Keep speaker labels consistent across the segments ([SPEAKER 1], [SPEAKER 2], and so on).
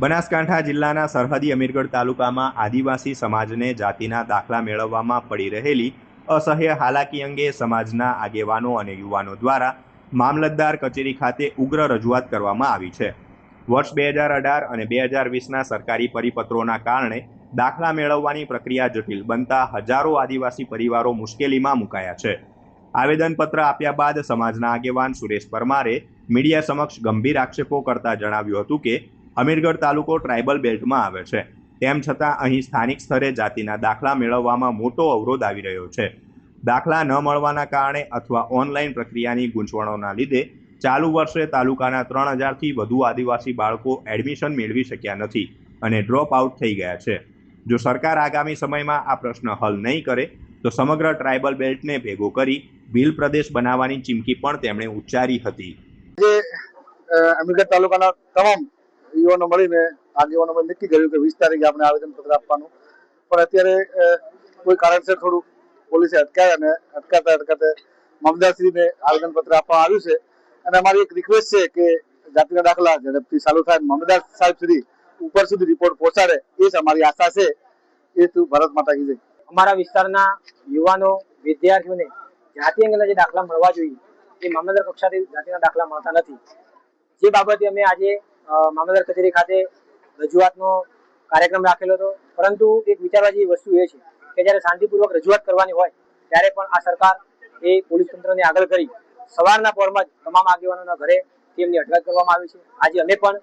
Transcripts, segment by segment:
[SPEAKER 1] બનાસકાંઠા જિલ્લાના સરહદી અમીરગઢ તાલુકામાં આદિવાસી સમાજને જાતિના દાખલા મેળવવામાં પડી રહેલી અસહ્ય હાલાકી અંગે સમાજના આગેવાનો અને યુવાનો દ્વારા મામલતદાર કચેરી ખાતે ઉગ્ર રજૂઆત કરવામાં આવી છે। વર્ષ 2018 અને 2020ના સરકારી પરિપત્રોના કારણે દાખલા મેળવવાની પ્રક્રિયા જટિલ બનતા હજારો આદિવાસી પરિવારો મુશ્કેલીમાં મુકાયા છે। આવેદનપત્ર આપ્યા બાદ સમાજના આગેવાન સુરેશ પરમારે મીડિયા સમક્ષ ગંભીર આક્ષેપો કરતા જણાવ્યું હતું કે અમીરગઢ તાલુકો ટ્રાઇબલ બેલ્ટમાં આવે છે, તેમ છતાં અહીં સ્થાનિક સ્તરે જાતિના દાખલા મેળવવામાં મોટો અવરોધ આવી રહ્યો છે। દાખલા ન મળવાના કારણે અથવા ઓનલાઈન પ્રક્રિયાની ગૂંચવણોના લીધે ચાલુ વર્ષે તાલુકાના 3000થી વધુ આદિવાસી બાળકો એડમિશન મેળવી શક્યા નથી અને ડ્રોપ આઉટ થઈ ગયા છે। જો સરકાર આગામી સમયમાં આ પ્રશ્ન હલ નહીં કરે તો સમગ્ર ટ્રાઇબલ બેલ્ટને ભેગો કરી ભીલ પ્રદેશ બનાવવાની ચીમકી પણ તેમણે ઉચ્ચારી હતી।
[SPEAKER 2] અમીરગઢ તાલુકાના તમામ યુવાનો મળીને આગેવાનો નક્કી કર્યું કે 20 તારીખે આપણે આવેદનપત્ર આપવાનું, પણ અત્યારે કોઈ કારણસર થોડું પોલીસે અટકાયા અને અટકાતા મામલતદારશ્રીને આવેદનપત્ર આપવામાં આવ્યું છે અને અમારી એક રિક્વેસ્ટ છે કે જાતિના દાખલા ઝડપથી ચાલુ થાય, મામલતદાર સાહેબ સુધી ઉપર સુધી રિપોર્ટ પહોંચાડે, એ જ અમારી આશા છે। એ તું ભારત માતા કી જય।
[SPEAKER 3] અમારા વિસ્તારના યુવાનો વિદ્યાર્થીઓને જાતિ અંગેના જે દાખલા મળવા જોઈએ એ મામલતદાર કક્ષાથી જાતિના દાખલા મળતા નથી। જે બાબતે અમે આજે મામલતદાર કચેરી ખાતે રજૂઆતનો કાર્યક્રમ રાખેલો હતો, પરંતુ એક વિચારવા જેવી વસ્તુ એ છે કે જ્યારે શાંતિપૂર્વક રજૂઆત કરવાની હોય ત્યારે પણ આ સરકાર એ પોલીસ તંત્રને આગળ કરી સવારના પોરમાં જ તમામ આગેવાનોના ઘરે તેમની અટકાયત કરવામાં આવી છે। આજે અમે પણ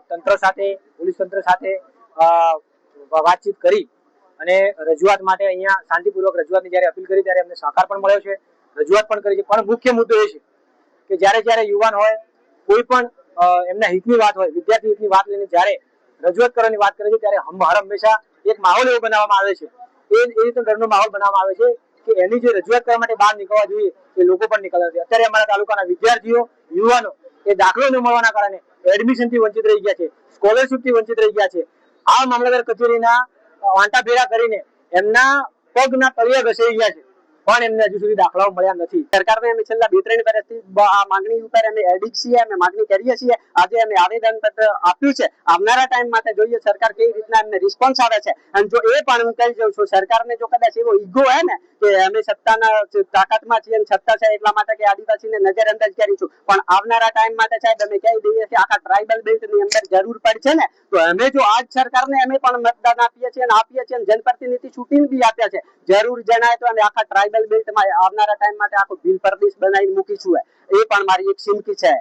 [SPEAKER 3] તંત્ર સાથે, પોલીસ તંત્ર સાથે વાતચીત કરી અને રજૂઆત માટે અહીંયા શાંતિપૂર્વક રજૂઆતની જ્યારે અપીલ કરી ત્યારે અમને સહકાર પણ મળ્યો છે, રજૂઆત પણ કરી છે। પણ મુખ્ય મુદ્દો એ છે કે જ્યારે યુવાન હોય, કોઈ પણ એમના હિતની વાત હોય, વિદ્યાર્થી હિતની વાત લઈને જ્યારે રજૂઆત કરવાની વાત કરે છે ત્યારે હર હંમેશા એક માહોલ એવો બનાવવામાં આવે છે, એ રીતે ડરનો માહોલ બનાવવામાં આવે છે કે એની જે રજૂઆત કરવા માટે બહાર નીકળવા જોઈએ એ લોકો પણ નીકળતા નથી। અત્યારે અમારા તાલુકાના વિદ્યાર્થીઓ, યુવાનો એ દાખલો ન મળવાના કારણે એડમિશનથી વંચિત રહી ગયા છે, સ્કોલરશીપથી વંચિત રહી ગયા છે। આ મામલતદાર કચેરીના વાંટા ભેરા કરીને એમના પગના તળિયે ઘસાઈ ગયા છે, પણ એમને હજુ સુધી દાખલાઓ મળ્યા નથી। સરકારને અમે છેલ્લા 2-3 વર્ષથી આ માંગણી ઉપર અમે એડિટ છીએ, અમે માંગણી કરીએ છીએ। આજે અમે આવેદનપત્ર આપ્યું છે, આવનારા ટાઈમ માટે જોઈએ સરકાર કેવી રીતના એમને રિસ્પોન્સ આવે છે। અને જો એ પણ હું કહી જાઉં છું, સરકારને જો કદાચ એવો ઈગો હે ને કે અમે સત્તાના તાકાતમાં છીએ, સત્તા છે એટલા માટે કે આદિવાસીને નજરઅંદાજ કરીશું, પણ આવનારા ટાઈમ માટે સાહેબ અમે કહી દઈએ કે આખા ટ્રાઇબલ બેલ્ટની અંદર જરૂર પડશે ને તો અમે જો આજ સરકારને અમે પણ મતદાન આપીએ છીએ અને જનપ્રતિનિધિ ચૂંટીને બી આપ્યા છે, જરૂર જણાય તો અમે આખા ટ્રાઇબલ બેલ્ટમાં આવનારા ટાઈમ માટે આખો ભીલ પ્રદેશ બનાવીને મૂકીશું। એ પણ મારી એક ચીમકી છે।